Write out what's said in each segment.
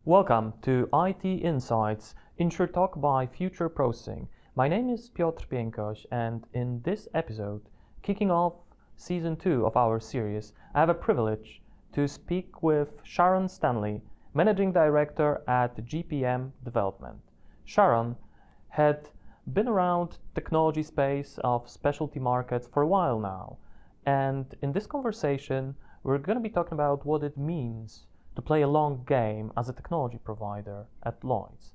Welcome to IT Insights, InsurTalk by Future Processing. My name is Piotr Piękoś, and in this episode, kicking off Season 2 of our series, I have a privilege to speak with Sharon Stanley, Managing Director at GPM Development. Sharon had been around technology space of specialty markets for a while now, and in this conversation, we're going to be talking about what it means to play a long game as a technology provider at Lloyd's.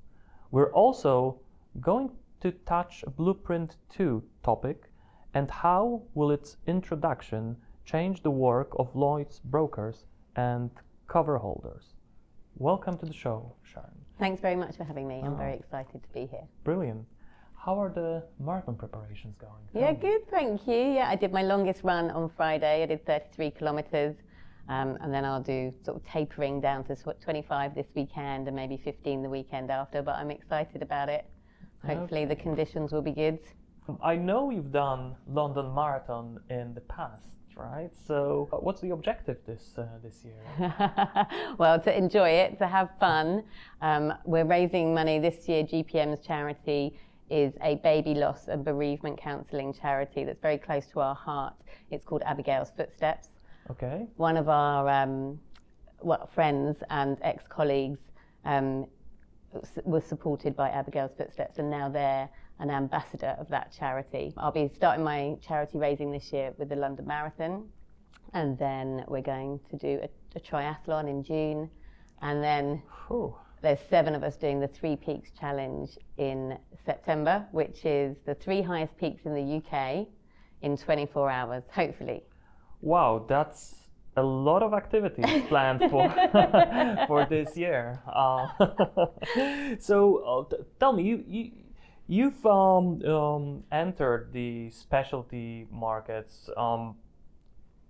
We're also going to touch a Blueprint 2 topic and how will its introduction change the work of Lloyd's brokers and cover holders. Welcome to the show, Sharon. Thanks very much for having me. I'm very excited to be here. Brilliant. How are the marathon preparations going? Yeah, good, thank you. Yeah, I did my longest run on Friday. I did 33 kilometers. And then I'll do sort of tapering down to 25 this weekend and maybe 15 the weekend after, but I'm excited about it. Hopefully the conditions will be good. I know you've done London Marathon in the past, right? So what's the objective this year? Well, to enjoy it, to have fun. We're raising money this year. GPM's charity is a baby loss and bereavement counselling charity that's very close to our heart. It's called Abigail's Footsteps. Okay. One of our friends and ex-colleagues was supported by Abigail's Footsteps, and now they're an ambassador of that charity. I'll be starting my charity raising this year with the London Marathon, and then we're going to do a triathlon in June, and then there's 7 of us doing the 3 Peaks Challenge in September, which is the 3 highest peaks in the UK in 24 hours, hopefully. Wow, that's a lot of activities planned for for this year. So tell me, you've entered the specialty markets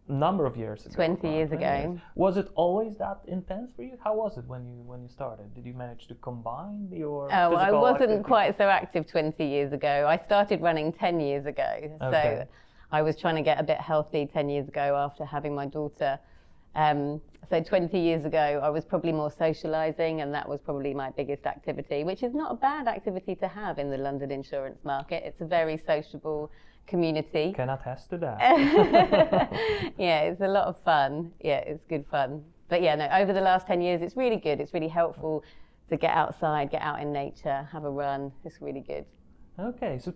number of years ago. 20 years ago. Was it always that intense for you? How was it when you started? Did you manage to combine your physical I wasn't activity? quite so active 20 years ago. I started running 10 years ago. Okay. So I was trying to get a bit healthy 10 years ago after having my daughter. So 20 years ago, I was probably more socialising, and that was probably my biggest activity, which is not a bad activity to have in the London insurance market. It's a very sociable community. Can attest to that. Yeah, it's a lot of fun. Yeah, it's good fun. But yeah, no, over the last 10 years, it's really good. It's really helpful to get outside, get out in nature, have a run. It's really good. Okay, so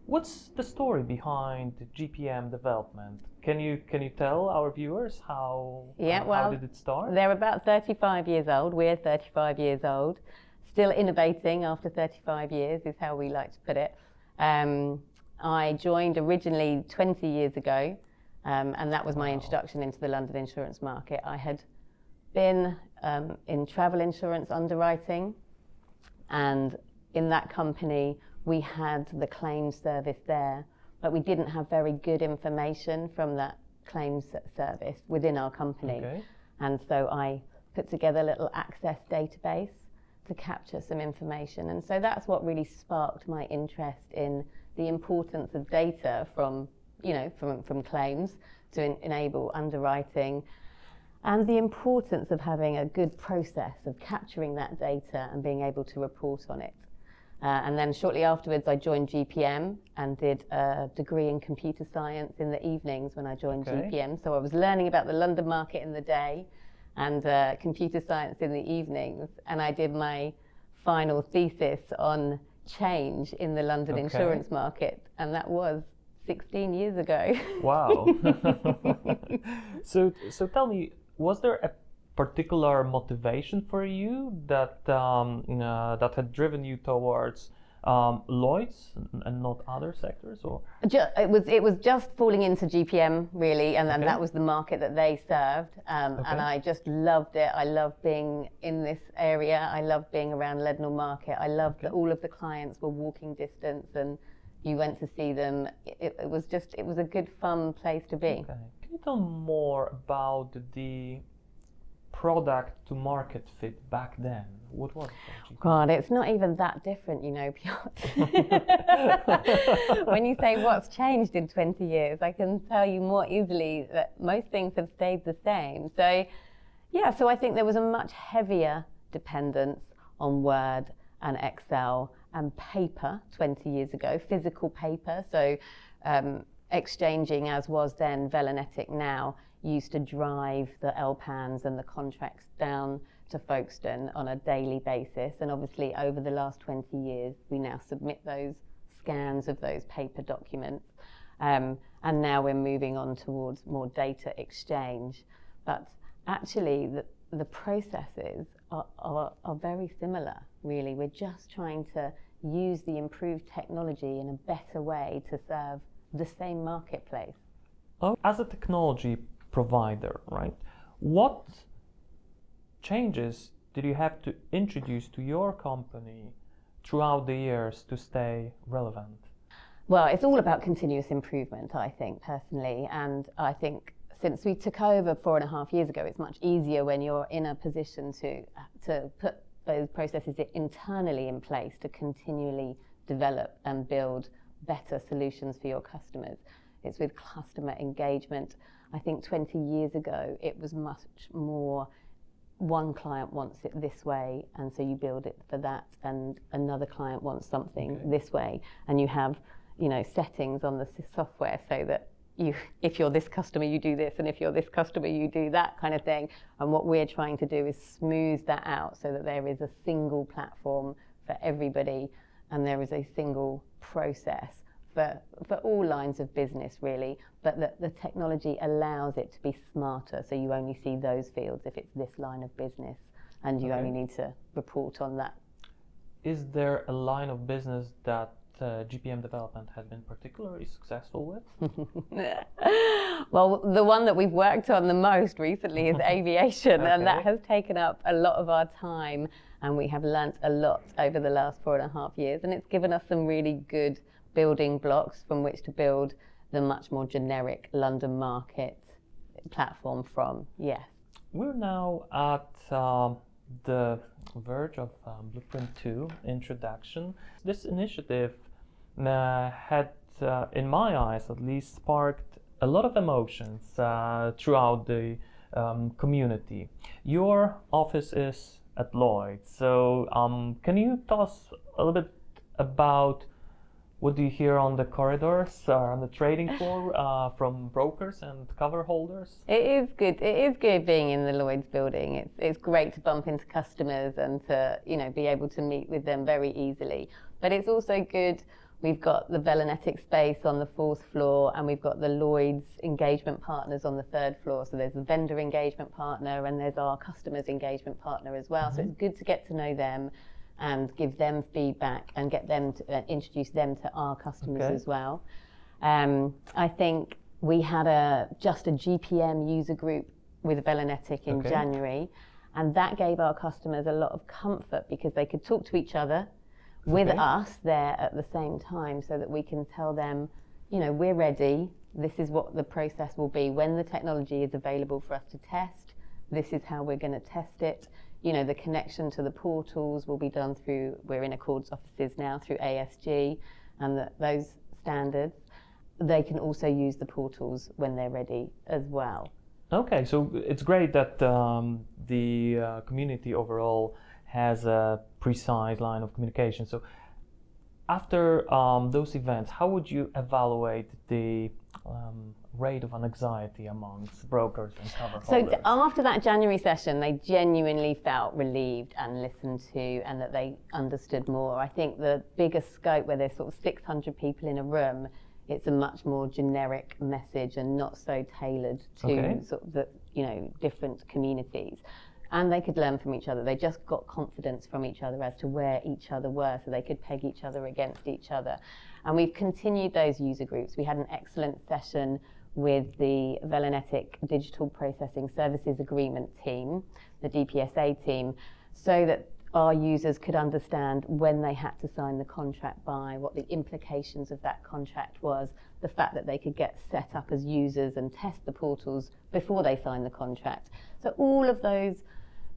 what's the story behind GPM Development? Can you tell our viewers how did it start? They're about 35 years old. We're 35 years old. Still innovating after 35 years is how we like to put it. I joined originally 20 years ago, and that was my introduction into the London insurance market. I had been in travel insurance underwriting, and in that company, we had the claims service there, but we didn't have very good information from that claims service within our company. Okay. And so I put together a little access database to capture some information. And so that's what really sparked my interest in the importance of data from claims to enable underwriting, and the importance of having a good process of capturing that data and being able to report on it. And then shortly afterwards, I joined GPM and did a degree in computer science in the evenings when I joined GPM. So I was learning about the London market in the day and computer science in the evenings. And I did my final thesis on change in the London insurance market. And that was 16 years ago. Wow. So tell me, was there a particular motivation for you that had driven you towards Lloyd's and not other sectors, or? It was just falling into GPM really, and that was the market that they served, and I just loved it. I loved being in this area. I loved being around Leadenhall Market. I loved that all of the clients were walking distance, and you went to see them. It was a good fun place to be. Okay. Can you tell more about the product to market fit back then? What was it? God, it's not even that different, you know, Piotr. When you say what's changed in 20 years, I can tell you more easily that most things have stayed the same. So, yeah, so I think there was a much heavier dependence on Word and Excel and paper 20 years ago, physical paper. So exchanging, as was then Velenetic now, used to drive the LPANs and the contracts down to Folkestone on a daily basis. And obviously over the last 20 years, we now submit those scans of those paper documents. And now we're moving on towards more data exchange. But actually, the processes are very similar, really. We're just trying to use the improved technology in a better way to serve the same marketplace. As a technology provider, right, what changes did you have to introduce to your company throughout the years to stay relevant? Well, it's all about continuous improvement, I think, personally. And I think since we took over 4.5 years ago, it's much easier when you're in a position to put those processes internally in place to continually develop and build better solutions for your customers. It's with customer engagement. I think 20 years ago, it was much more one client wants it this way, and so you build it for that, and another client wants something this way, and you have, you know, settings on the software so that if you're this customer, you do this, and if you're this customer, you do that kind of thing. And what we're trying to do is smooth that out so that there is a single platform for everybody, and there is a single process for all lines of business, really, but that the technology allows it to be smarter, so you only see those fields if it's this line of business, and you only need to report on that. Is there a line of business that GPM Development has been particularly successful with? Well, the one that we've worked on the most recently is aviation, and that has taken up a lot of our time, and we have learnt a lot over the last 4.5 years, and it's given us some really good building blocks from which to build the much more generic London market platform from. Yes. We're now at the verge of Blueprint 2 introduction. This initiative had, in my eyes at least, sparked a lot of emotions throughout the community. Your office is at Lloyd's, so can you tell us a little bit about what do you hear on the corridors, on the trading floor, from brokers and cover holders? It is good. It is good being in the Lloyd's building. It's great to bump into customers and to, you know, be able to meet with them very easily. But it's also good. We've got the Velenetic space on the 4th floor, and we've got the Lloyd's engagement partners on the 3rd floor. So there's the vendor engagement partner, and there's our customers engagement partner as well. So it's good to get to know them and give them feedback and get them to introduce them to our customers as well. I think we had just a GPM user group with Velenetic in January, and that gave our customers a lot of comfort because they could talk to each other with us there at the same time, so that we can tell them, you know, we're ready, this is what the process will be. When the technology is available for us to test, this is how we're going to test it. You know, the connection to the portals will be done through, we're in Accord's offices now, through ASG, and those standards. They can also use the portals when they're ready as well. Okay, so it's great that the community overall has a precise line of communication. So after those events, how would you evaluate the rate of anxiety amongst brokers and cover holders? So after that January session, they genuinely felt relieved and listened to, and that they understood more. I think the bigger scope, where there's sort of 600 people in a room, it's a much more generic message and not so tailored to sort of the, you know, different communities. And they could learn from each other. They just got confidence from each other as to where each other were, so they could peg each other against each other. And we've continued those user groups. We had an excellent session with the Velenetic Digital Processing Services Agreement team, the DPSA team, so that our users could understand when they had to sign the contract by, what the implications of that contract was, the fact that they could get set up as users and test the portals before they signed the contract. So all of those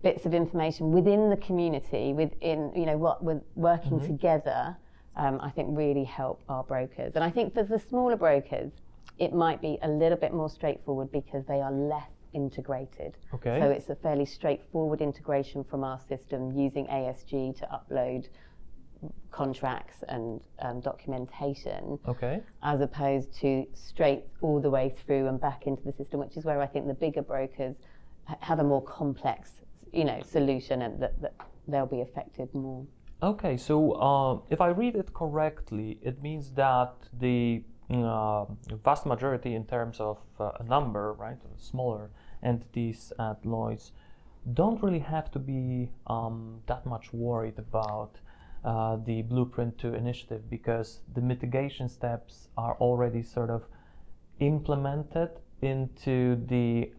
bits of information within the community, within, you know, what we're working together, I think really help our brokers. And I think for the smaller brokers, it might be a little bit more straightforward because they are less integrated. Okay. So it's a fairly straightforward integration from our system using ASG to upload contracts and documentation, Okay. as opposed to straight all the way through and back into the system, which is where I think the bigger brokers have a more complex, solution, and that they'll be affected more. Okay, so if I read it correctly, it means that the vast majority in terms of a number, right, smaller entities at Lloyd's don't really have to be that much worried about the Blueprint 2 initiative, because the mitigation steps are already sort of implemented into the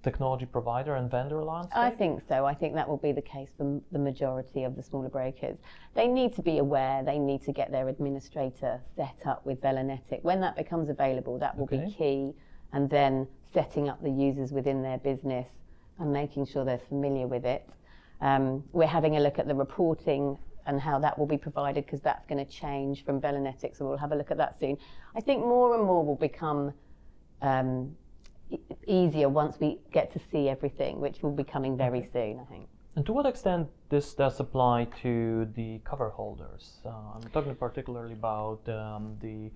technology provider and vendor landscape? I think so. I think that will be the case for the majority of the smaller brokers. They need to be aware, they need to get their administrator set up with Velanetic. When that becomes available, that will be key, and then setting up the users within their business and making sure they're familiar with it. We're having a look at the reporting and how that will be provided, because that's going to change from Velanetic, so we'll have a look at that soon. I think more and more will become easier once we get to see everything, which will be coming very soon, I think. And to what extent this does apply to the cover holders? I'm talking particularly about the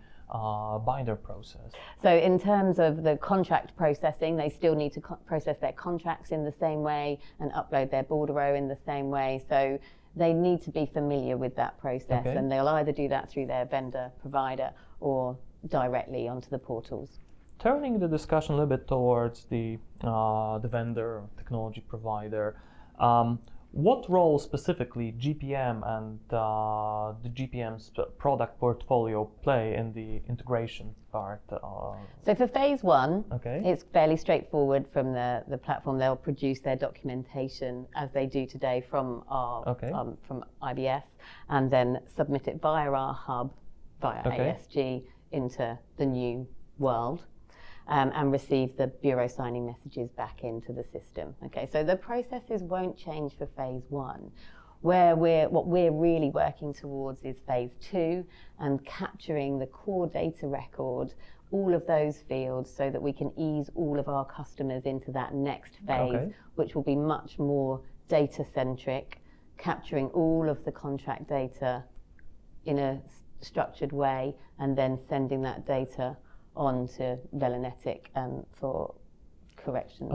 binder process. So in terms of the contract processing, they still need to process their contracts in the same way and upload their bordereau in the same way. So they need to be familiar with that process, and they'll either do that through their vendor provider or directly onto the portals. Turning the discussion a little bit towards the vendor technology provider, what role specifically GPM and the GPM's product portfolio play in the integration part? So for phase one, it's fairly straightforward from the platform. They'll produce their documentation as they do today from our from IBS, and then submit it via our hub, via ASG, into the new world. And receive the bureau signing messages back into the system. Okay, so the processes won't change for phase one. What we're really working towards is phase two, and capturing the core data record, all of those fields, so that we can ease all of our customers into that next phase, which will be much more data centric, capturing all of the contract data in a structured way, and then sending that data on to Velanetic for corrections.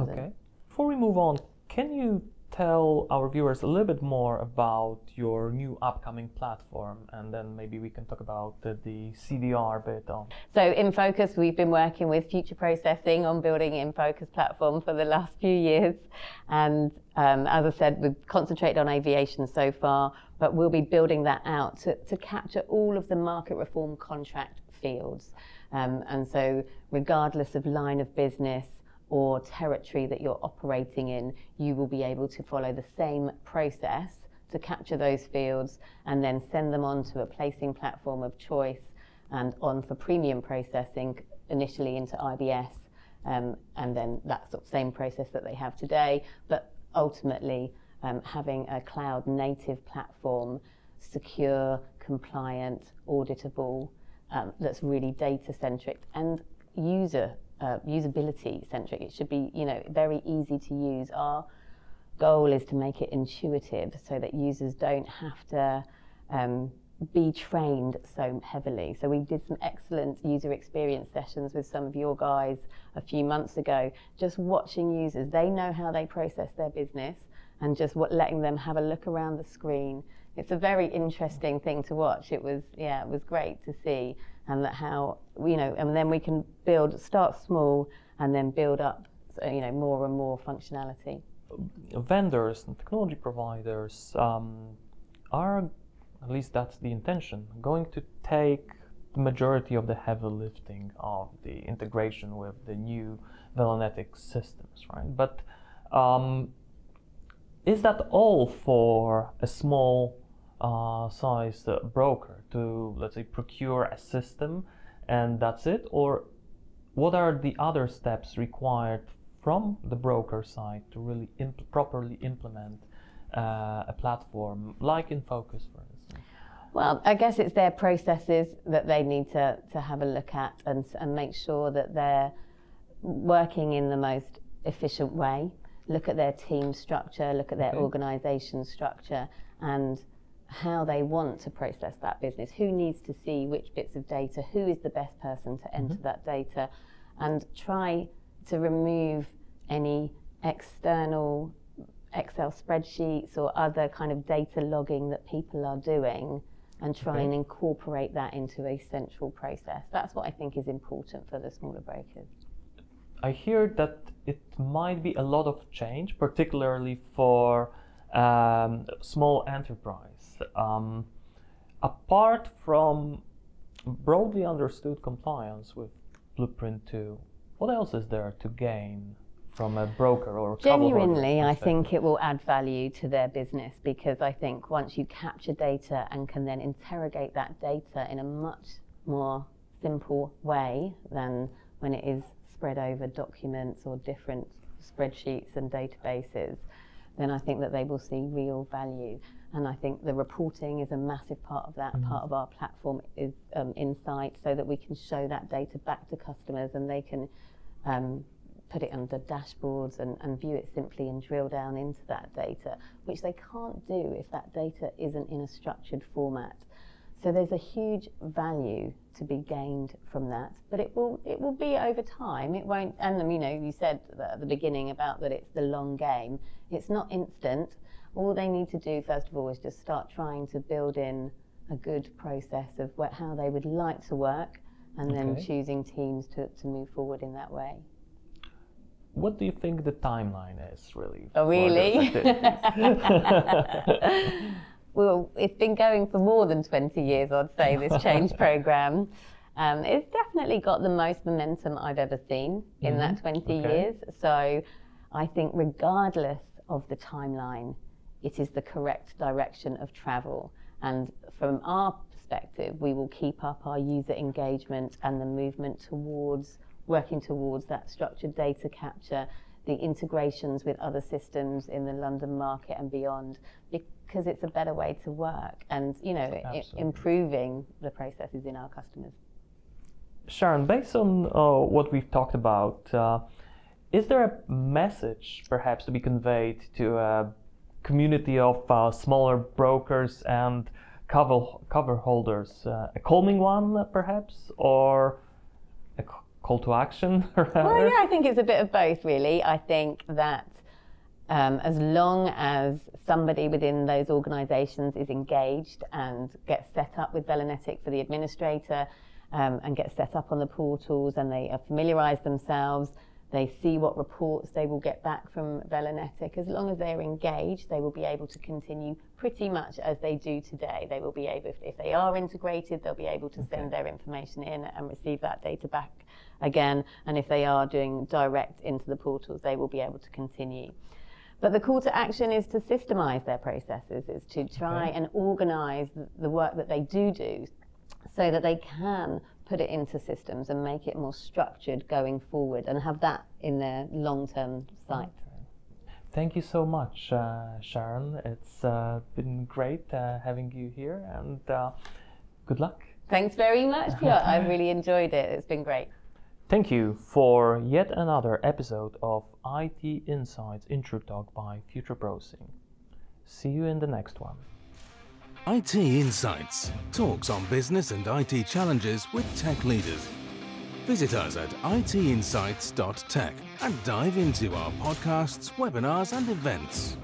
Before we move on, can you tell our viewers a little bit more about your new upcoming platform, and then maybe we can talk about the CDR bit on. So in Focus, we've been working with Future Processing on building in Focus platform for the last few years, and as I said, we've concentrated on aviation so far, but we'll be building that out to capture all of the market reform contract fields. And so regardless of line of business or territory that you're operating in, you will be able to follow the same process to capture those fields and then send them on to a placing platform of choice, and on for premium processing initially into IBS, and then that sort of same process that they have today, but ultimately having a cloud native platform, secure, compliant, auditable, that's really data centric and usability centric. It should be, very easy to use. Our goal is to make it intuitive so that users don't have to be trained so heavily. So we did some excellent user experience sessions with some of your guys a few months ago, just watching users. They know how they process their business, and just letting them have a look around the screen. It's a very interesting thing to watch. It was great to see, and that how, and then we can start small and then build up, more and more functionality. Vendors and technology providers are, at least that's the intention, going to take the majority of the heavy lifting of the integration with the new Velanetic systems, right? But is that all for a small sized broker to, let's say, procure a system and that's it? Or what are the other steps required from the broker side to really properly implement a platform like in Focus, for instance? Well, I guess it's their processes that they need to have a look at and make sure that they're working in the most efficient way, look at their team structure, look at their organisation structure, and how they want to process that business, who needs to see which bits of data, who is the best person to enter that data, and try to remove any external Excel spreadsheets or other kind of data logging that people are doing, and try and incorporate that into a central process. That's what I think is important for the smaller brokers. I hear that it might be a lot of change, particularly for small enterprise. Apart from broadly understood compliance with Blueprint 2, what else is there to gain from a broker or a Genuinely, I think it will add value to their business, because I think once you capture data and can then interrogate that data in a much more simple way than when it is spread over documents or different spreadsheets and databases, then I think that they will see real value. And I think the reporting is a massive part of that. Part of our platform is Insight, so that we can show that data back to customers, and they can put it under dashboards and view it simply and drill down into that data, which they can't do if that data isn't in a structured format. So there's a huge value to be gained from that, but it will be over time. It won't, and you know, you said at the beginning about that it's the long game. It's not instant. All they need to do first of all is just start trying to build in a good process of how they would like to work, and then choosing teams to move forward in that way. What do you think the timeline is, really? Oh, really? Well, it's been going for more than 20 years, I'd say, this change program. It's definitely got the most momentum I've ever seen in that 20 years. So I think regardless of the timeline, it is the correct direction of travel. And from our perspective, we will keep up our user engagement and the movement towards working towards that structured data capture, the integrations with other systems in the London market and beyond, because it's a better way to work, and you know, improving the processes in our customers. Sharon, based on what we've talked about, is there a message perhaps to be conveyed to a community of smaller brokers and cover holders? A calming one perhaps, or a call to action? Well, yeah, I think it's a bit of both, really. I think that as long as somebody within those organisations is engaged and gets set up with Velonetic for the administrator, and gets set up on the portals, and they familiarise themselves, they see what reports they will get back from Velonetic. As long as they're engaged, they will be able to continue pretty much as they do today. They will be able, if they are integrated, they'll be able to send their information in and receive that data back again. And if they are doing direct into the portals, they will be able to continue. But the call to action is to systemise their processes, is to try and organise the work that they do so that they can put it into systems and make it more structured going forward, and have that in their long-term sight. Thank you so much, Sharon. It's been great having you here, and good luck. Thanks very much, Piotr. I've really enjoyed it. It's been great. Thank you for yet another episode of IT Insights InsurTalk by Future Browsing. See you in the next one. IT Insights talks on business and IT challenges with tech leaders. Visit us at itinsights.tech and dive into our podcasts, webinars and events.